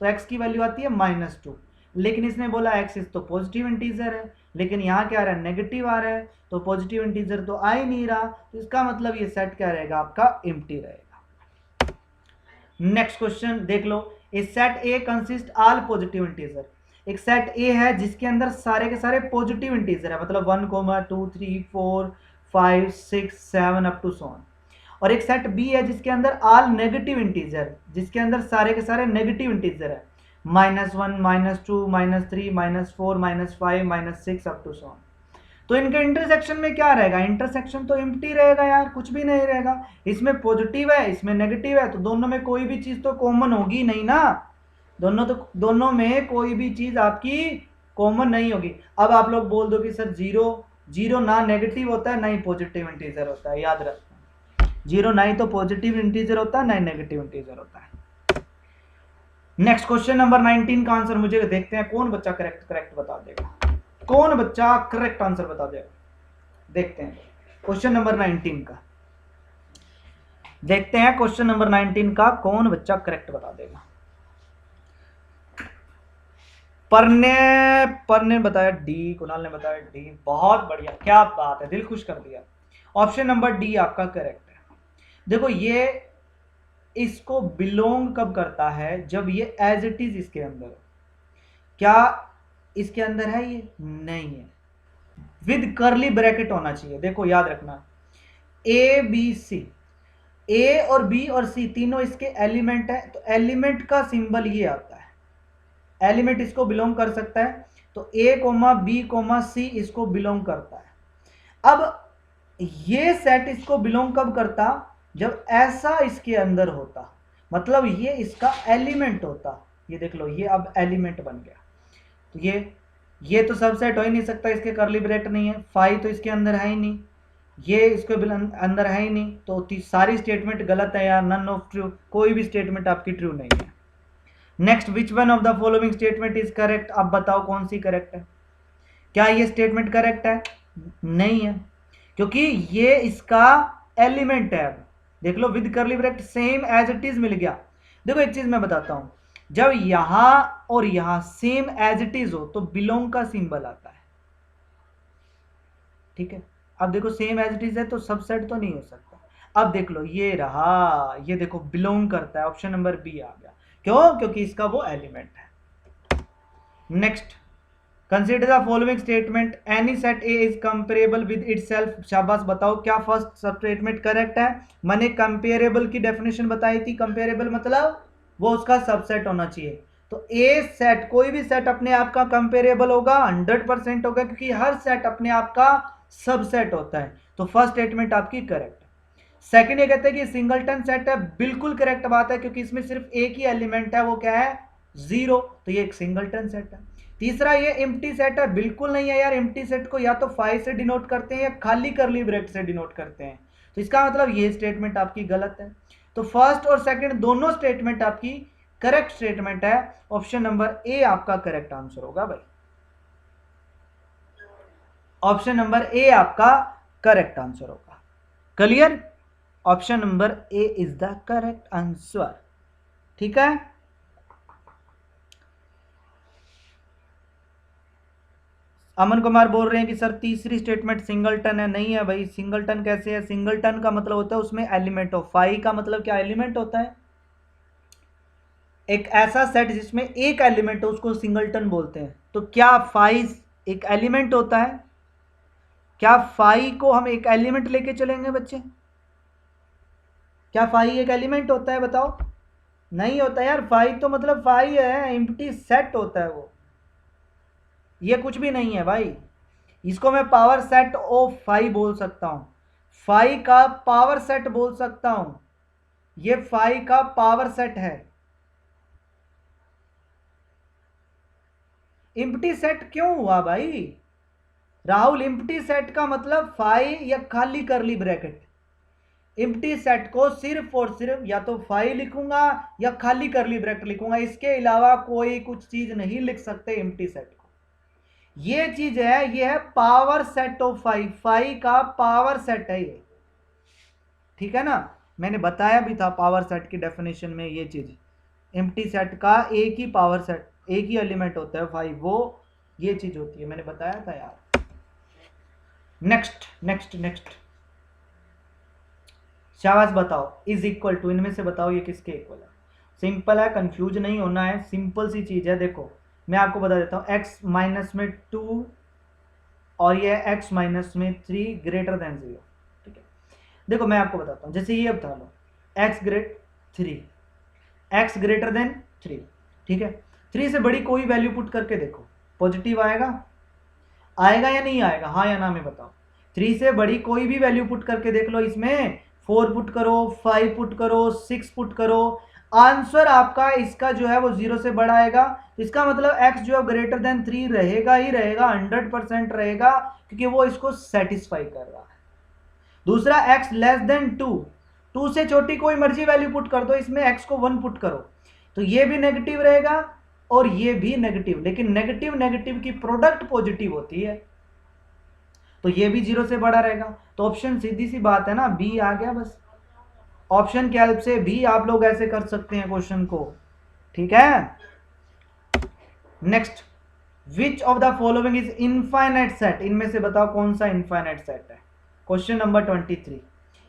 तो x की वैल्यू आती है -2। लेकिन इसने बोला x इज तो पॉजिटिव इंटीजर है, लेकिन यहाँ क्या आ रहा है नेगेटिव आ रहा है, तो पॉजिटिव इंटीजर तो आ ही नहीं रहा, तो इसका मतलब ये सेट क्या रहेगा आपका एम्प्टी रहेगा। नेक्स्ट क्वेश्चन देख लो। A set A consist all positive integer. एक सेट ए है जिसके अंदर सारे के सारे पॉजिटिव इंटीजर है, मतलब 1, 2, 3, 4, 5, 6, 7 अप टू सो ऑन। और एक सेट बी है जिसके अंदर ऑल नेगेटिव इंटीजर, जिसके अंदर सारे के सारे नेगेटिव इंटीजर है, -1, -2, -3, -4, -5, -6 अप टू सो ऑन। तो इनके इंटरसेक्शन में क्या रहेगा? इंटरसेक्शन तो एम्प्टी रहेगा यार, कुछ भी नहीं रहेगा। इसमें पॉजिटिव है, इसमें नेगेटिव है, तो दोनों में कोई भी चीज तो कॉमन होगी नहीं ना। दोनों में कोई भी चीज आपकी कॉमन नहीं होगी। अब आप लोग बोल दो कि सर जीरो ना नेगेटिव होता है ना ही पॉजिटिव इंटीजर होता है। याद रखना, जीरो ना ही तो पॉजिटिव इंटीजर होता है ना ही नेगेटिव इंटीजर होता है। नेक्स्ट क्वेश्चन नंबर 19 का आंसर मुझे देखते हैं कौन बच्चा करेक्ट बता देगा, कौन बच्चा करेक्ट आंसर बता देगा। देखते हैं क्वेश्चन नंबर 19 का, देखते हैं क्वेश्चन नंबर 19 का कौन बच्चा करेक्ट बता देगा। पर ने बताया डी, कुणाल ने बताया डी। बहुत बढ़िया, क्या बात है, दिल खुश कर दिया। ऑप्शन नंबर डी आपका करेक्ट है। देखो ये इसको बिलोंग कब करता है? जब ये एज इट इज इसके अंदर हो। क्या इसके अंदर है? ये नहीं है, विद कर्ली ब्रैकेट होना चाहिए। देखो याद रखना, ए बी सी, ए और बी और सी तीनों इसके एलिमेंट है, तो एलिमेंट का सिंबल ये आता है, एलिमेंट इसको बिलोंग कर सकता है। तो ए कोमा बी कोमा सी इसको बिलोंग करता है। अब ये सेट इसको बिलोंग कब करता? जब ऐसा इसके अंदर होता, मतलब ये इसका एलिमेंट होता। ये देख लो, ये अब एलिमेंट बन गया। तो ये तो सबसेट हो ही नहीं सकता, इसके कर्ली ब्रैकेट नहीं है, फाई तो इसके अंदर है ही नहीं, ये इसके अंदर है ही नहीं, तो सारी स्टेटमेंट गलत है यार, नन ऑफ ट्रू, कोई भी स्टेटमेंट आपकी ट्रू नहीं है। Next, which one of the following statement is correct, अब बताओ कौन सी करेक्ट है। क्या ये स्टेटमेंट करेक्ट है? नहीं है, क्योंकि ये इसका एलिमेंट है। अब देख लो, with curly bracket same as it is मिल गया। देखो एक चीज मैं बताता हूं, जब यहां और यहां सेम एज इट इज हो तो बिलोंग का सिंबल आता है, ठीक है। अब देखो सेम एज इट इज है तो सबसेट तो नहीं हो सकता। अब देख लो ये रहा, ये देखो बिलोंग करता है, ऑप्शन नंबर बी आ गया। क्यों? क्योंकि इसका वो एलिमेंट है। Next, consider the following statement, any set A is comparable with itself. शाबाश, बताओ क्या फर्स्ट सब स्टेटमेंट करेक्ट है? मैंने कंपेरेबल की डेफिनेशन बताई थी, कंपेरेबल मतलब वो उसका सबसेट होना चाहिए। तो ए सेट, कोई भी सेट अपने आप का कंपेरेबल होगा, 100% होगा, क्योंकि हर सेट अपने आप का सबसेट होता है। तो फर्स्ट स्टेटमेंट आपकी करेक्ट है। सेकंड ये कहते हैं कि सिंगलटन सेट है, बिल्कुल करेक्ट बात है, क्योंकि इसमें सिर्फ एक ही एलिमेंट है, वो क्या है? 0, तो ये एक सिंगलटन सेट है। तीसरा, ये एम्प्टी सेट है, बिल्कुल नहीं है यार, एम्प्टी सेट को या तो फाई से डिनोट करते हैं या खाली कर्ली ब्रैकेट से डिनोट करते हैं, तो इसका मतलब ये स्टेटमेंट आपकी गलत है। तो फर्स्ट और सेकंड दोनों स्टेटमेंट आपकी करेक्ट स्टेटमेंट है, ऑप्शन नंबर ए आपका करेक्ट आंसर होगा भाई, ऑप्शन नंबर ए आपका करेक्ट आंसर होगा। Clear? Option number A is the correct answer, ठीक है। अमन कुमार बोल रहे हैं कि सर तीसरी स्टेटमेंट सिंगलटन है। नहीं है भाई, सिंगलटन कैसे है? सिंगलटन का मतलब होता है उसमें एलिमेंट हो, फाई का मतलब क्या? एलिमेंट होता है। एक ऐसा सेट जिसमें एक एलिमेंट हो उसको सिंगलटन बोलते हैं। तो क्या फाई एक एलिमेंट होता है? क्या फाई को हम एक एलिमेंट लेके चलेंगे बच्चे? क्या फाई एक एलिमेंट होता है? बताओ। नहीं होता यार, फाई तो मतलब फाई है, एम्प्टी सेट होता है वो, ये कुछ भी नहीं है भाई। इसको मैं पावर सेट ऑफ फाई बोल सकता हूं, फाई का पावर सेट बोल सकता हूं, ये फाई का पावर सेट है। एम्प्टी सेट क्यों हुआ भाई राहुल? एम्प्टी सेट का मतलब फाई या खाली करली ब्रैकेट। एम्प्टी सेट को सिर्फ और सिर्फ या तो फाई लिखूंगा या खाली करली ब्रैकेट लिखूंगा, इसके अलावा कोई कुछ चीज नहीं लिख सकते एम्प्टी सेट को। ये चीज है, ये है power set of phi, phi का पावर सेट है ये, ठीक है ना। मैंने बताया भी था पावर सेट की डेफिनेशन में ये चीज, एम्प्टी सेट का एक ही पावर सेट, एक ही एलिमेंट होता है फाई, वो ये चीज होती है, मैंने बताया था यार। नेक्स्ट नेक्स्ट नेक्स्ट, शाबाश, बताओ इज इक्वल टू, इनमें से बताओ ये किसके इक्वल है? सिंपल है, कंफ्यूज नहीं होना है, सिंपल सी चीज है। देखो मैं आपको बता देता हूं, x माइनस में 2 और ये x माइनस में 3 ग्रेटर देन 0, ठीक है। देखो मैं आपको बताता हूं, जैसे ये बता लो x great 3, x greater than 3, ठीक है। 3 से बड़ी कोई वैल्यू पुट करके देखो, पॉजिटिव आएगा? आएगा या नहीं आएगा? हाँ या ना में बताओ। 3 से बड़ी कोई भी वैल्यू पुट करके देख लो, इसमें 4 पुट करो, 5 पुट करो, 6 पुट करो, आंसर आपका इसका जो है वो 0 से बड़ा आएगा। तो इसका मतलब x जो है ग्रेटर देन 3 रहेगा ही रहेगा, 100% रहेगा, क्योंकि वो इसको सेटिस्फाई कर रहा है। दूसरा, x लेस देन 2, 2 से छोटी कोई मर्जी वैल्यू पुट कर दो, इसमें x को 1 पुट करो, तो ये भी नेगेटिव रहेगा और ये भी नेगेटिव, लेकिन नेगेटिव नेगेटिव की प्रोडक्ट पॉजिटिव होती है, तो ये भी 0 से बड़ा रहेगा। तो ऑप्शन, सीधी सी बात है ना, बी आ गया बस। ऑप्शन के हेल्प से भी आप लोग ऐसे कर सकते हैं क्वेश्चन को, ठीक है। Next, which of the following is infinite set, इनमें से बताओ कौन सा इनफाइनाइट सेट है? क्वेश्चन नंबर 23,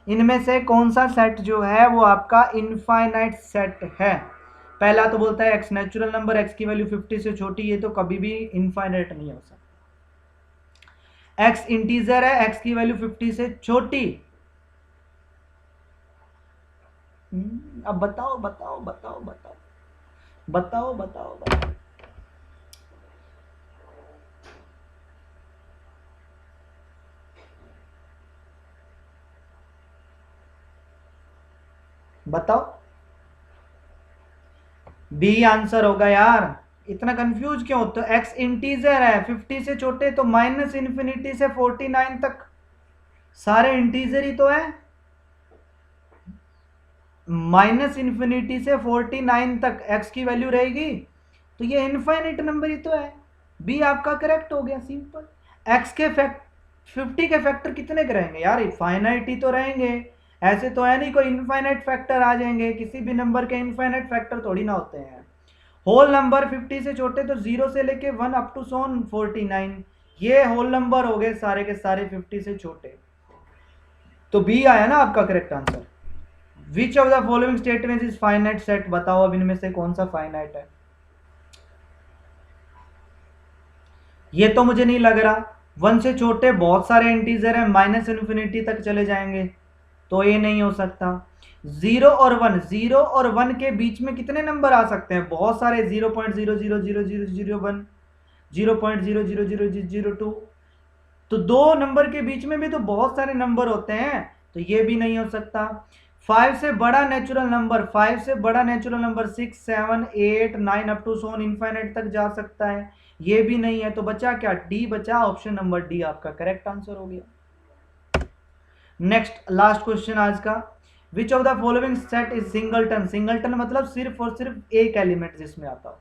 इनमें से कौन सा सेट जो है वो आपका इनफाइनाइट सेट है? पहला तो बोलता है x नेचुरल नंबर, x की वैल्यू 50 से छोटी, ये तो कभी भी इनफाइनाइट नहीं हो सकता। x इंटीजर है, x की वैल्यू 50 से छोटी। अब बताओ बताओ बताओ बताओ बताओ बताओ बताओ, बताओ। बी आंसर होगा यार, इतना कंफ्यूज क्यों होते हो? एक्स इंटीजर है, 50 से छोटे तो माइनस इन्फिनिटी से 49 तक सारे इंटीजर ही तो है। माइनस इन्फिनिटी से 49 तक एक्स की वैल्यू रहेगी, तो ये इनफाइनाइट नंबर ही तो है। बी आपका करेक्ट हो गया, सिंपल। एक्स के 50 के फैक्टर कितने के रहेंगे यार? फाइनाइट ही तो रहेंगे, ऐसे तो है नहीं कोई इनफाइनाइट फैक्टर आ जाएंगे। किसी भी नंबर के इनफाइनाइट फैक्टर थोड़ी ना होते हैं। होल नंबर 50 से छोटे तो 0 से लेके 1 अप टू 49, ये होल नंबर हो गए सारे के सारे 50 से छोटे। तो बी आया ना आपका correct answer. Which of the following statement is finite set? बताओ अब इनमें से कौन सा फाइनाइट है? ये तो मुझे नहीं लग रहा। 1 से छोटे बहुत सारे इंटीजर हैं, माइनस इन्फिनिटी तक चले जाएंगे, तो ये नहीं हो सकता। 0 और 1, 0 और 1 के बीच में कितने नंबर आ सकते हैं? बहुत सारे, 0.0000001, 0.00002, तो दो नंबर के बीच में भी तो बहुत सारे नंबर होते हैं, तो ये भी नहीं हो सकता। 5 से बड़ा नेचुरल नंबर, 5 से बड़ा natural number 6, 7, 8, 9 up to so on infinite तक जा सकता है, ये भी नहीं है। तो बचा क्या? डी बचा, ऑप्शन नंबर डी आपका करेक्ट आंसर हो गया। नेक्स्ट लास्ट क्वेश्चन आज का, which of the following set is singleton? Singleton मतलब सिर्फ और सिर्फ एक एलिमेंट जिसमें आता हो।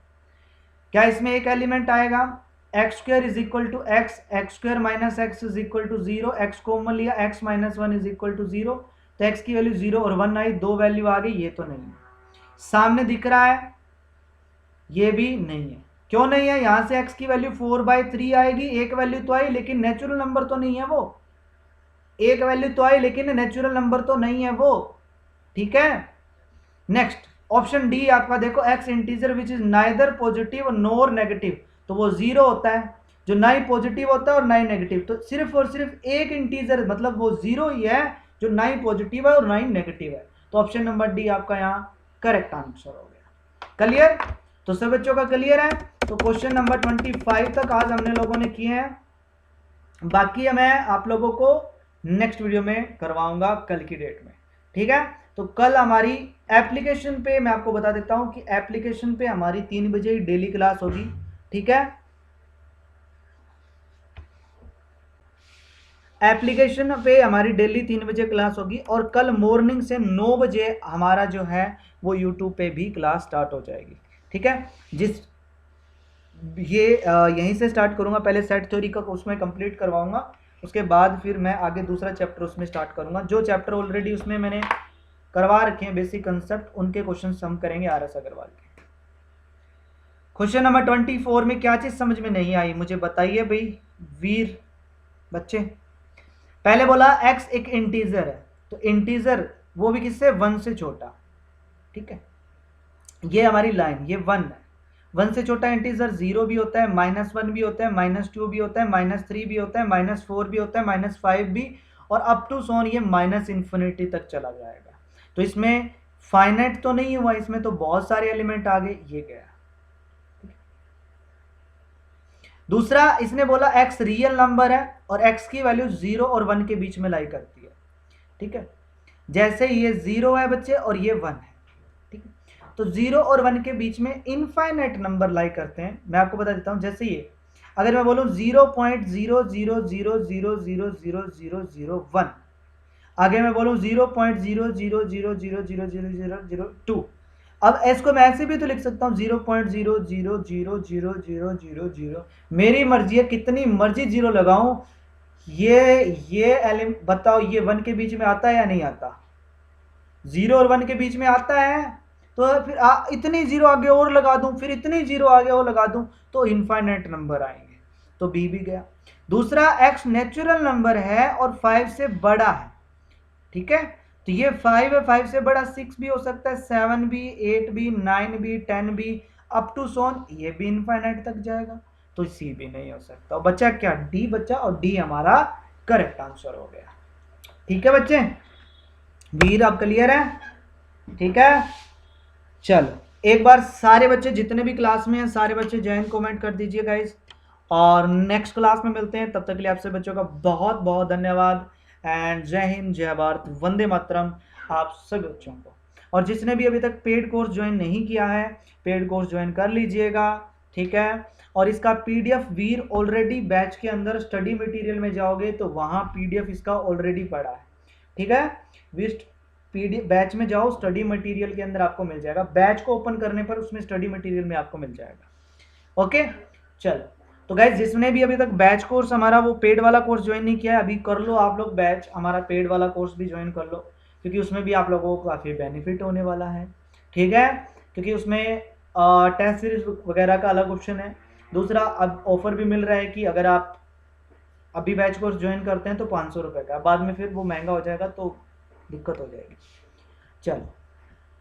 क्या इसमें एक एलिमेंट आएगा? X square is equal to x, x square minus x is equal to 0, x common लिया, x minus 1 is equal to 0, तो एक्स की वैल्यू 0 और 1 आई, दो वैल्यू आ गई, ये तो नहीं है। सामने दिख रहा है, ये भी नहीं है। क्यों नहीं है? यहां से x की वैल्यू 4/3 आएगी, एक वैल्यू तो आई लेकिन नेचुरल नंबर तो नहीं है वो। एक वैल्यू तो आई लेकिन नेचुरल नंबर तो नहीं है वो, ठीक है। नेक्स्ट ऑप्शन डी आपका देखो, x integer which is neither positive nor negative, तो वो 0 होता है, जो ना ही पॉजिटिव होता है और ना ही नेगेटिव। तो सिर्फ और सिर्फ एक इंटीजर मतलब वो 0 ही है, जो ना ही पॉजिटिव है और ना ही नेगेटिव है। तो ऑप्शन नंबर डी आपका यहाँ करेक्ट आंसर हो गया। क्लियर? तो सब बच्चों का क्लियर है? तो क्वेश्चन नंबर 25 तक आज हमने लोगों ने किए हैं, बाकी मैं आप लोगों को नेक्स्ट वीडियो में करवाऊंगा कल की डेट में, ठीक है। तो कल हमारी एप्लीकेशन पे मैं आपको बता देता हूं कि एप्लीकेशन पे हमारी 3 बजे डेली क्लास होगी, ठीक है। एप्लीकेशन पे हमारी डेली 3 बजे क्लास होगी, और कल मॉर्निंग से 9 बजे हमारा जो है वो यूट्यूब पे भी क्लास स्टार्ट हो जाएगी, ठीक है। जिस ये यहीं से स्टार्ट करूंगा, पहले सेट थ्योरी का उसमें कंप्लीट करवाऊंगा, उसके बाद फिर मैं आगे दूसरा चैप्टर उसमें स्टार्ट करूंगा। जो चैप्टर ऑलरेडी उसमें मैंने करवा रखे हैं बेसिक कंसेप्ट, उनके क्वेश्चन हम करेंगे आर.एस. अग्रवाल के। क्वेश्चन नंबर 24 में क्या चीज समझ में नहीं आई मुझे बताइए भाई वीर बच्चे। पहले बोला x एक इंटीजर है, तो इंटीजर वो भी किससे? 1 से छोटा, ठीक है। ये हमारी लाइन, ये 1 है, 1 से छोटा इंटीजर 0 भी होता है, -1 भी होता है, -2 भी होता है, -3 भी होता है, -4 भी होता है, -5 भी, और अप टू सोन ये -इन्फिनिटी तक चला जाएगा। तो इसमें फाइनाइट तो नहीं हुआ, इसमें तो बहुत सारे एलिमेंट आ गए, ये गया। दूसरा इसने बोला x रियल नंबर है और x की वैल्यू 0 और 1 के बीच में लाई करती है, ठीक है। जैसे ये 0 है बच्चे और ये 1 है, ठीक है, तो 0 और 1 के बीच में इनफाइनाइट नंबर लाई करते हैं। मैं आपको बता देता हूं, जैसे ये अगर मैं बोलूं 0.000000001, आगे मैं बोलूं 0.000000002, अब इसको मैं ऐसे भी तो लिख सकता हूं 0.0000000। मेरी मर्जी है, कितनी मर्जी जीरो लगाऊं। ये एलिमेंट बताओ, ये 1 के बीच में आता है या नहीं आता? 0 और 1 के बीच में आता है, तो फिर इतनी जीरो आगे और लगा दूं, फिर इतनी जीरो आगे और लगा दूं, तो इनफाइनाइट नंबर आएंगे। तो बी भी गया। दूसरा x नेचुरल नंबर है और 5 से बड़ा है, ठीक है, तो ये 5 है, 5 से बड़ा 6 भी हो सकता है, 7 भी, 8 भी, 9 भी, 10 भी, अप टू सोन ये भी इनफाइनाइट तक जाएगा, तो सी भी नहीं हो सकता। और बचा क्या? डी बचा, और डी हमारा करेक्ट आंसर हो गया, ठीक है बच्चे। वीर आप क्लियर है? ठीक है, चलो एक बार सारे बच्चे जितने भी क्लास में हैं सारे बच्चे जय हिंद कमेंट कर दीजिए गाइस, और नेक्स्ट क्लास में मिलते हैं। तब तक के लिए आपसे बच्चों का बहुत बहुत धन्यवाद, एंड जय हिंद, जय भारत, वंदे मातरम आप सभी बच्चों को। और जिसने भी अभी तक पेड कोर्स ज्वाइन नहीं किया है, पेड कोर्स ज्वाइन कर लीजिएगा, ठीक है। और इसका पीडीएफ वीर ऑलरेडी बैच के अंदर स्टडी मटेरियल में जाओगे तो वहां पीडीएफ इसका ऑलरेडी पड़ा है, ठीक है। वीर पीडीएफ बैच में जाओ, स्टडी मटेरियल के अंदर आपको मिल जाएगा, बैच को ओपन करने पर उसमें स्टडी मटेरियल में आपको मिल जाएगा। ओके चलो, तो गाइज जिसने भी अभी तक बैच कोर्स हमारा वो पेड वाला कोर्स ज्वाइन नहीं किया है, अभी कर लो आप लोग बैच, हमारा पेड वाला कोर्स भी ज्वाइन कर लो, क्योंकि उसमें भी आप लोगों को काफ़ी बेनिफिट होने वाला है, ठीक है। क्योंकि उसमें टेस्ट सीरीज वगैरह का अलग ऑप्शन है। दूसरा अब ऑफर भी मिल रहा है कि अगर आप अभी बैच कोर्स ज्वाइन करते हैं तो 500 रुपये का, बाद में फिर वो महंगा हो जाएगा तो दिक्कत हो जाएगी। चलो,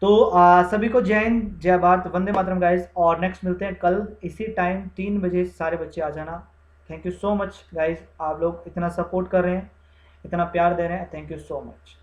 तो सभी को जय हिंद, जय भारत, वंदे मातरम गाइस, और नेक्स्ट मिलते हैं कल इसी टाइम 3 बजे, सारे बच्चे आ जाना। Thank you so much guys, आप लोग इतना सपोर्ट कर रहे हैं, इतना प्यार दे रहे हैं, थैंक यू सो मच।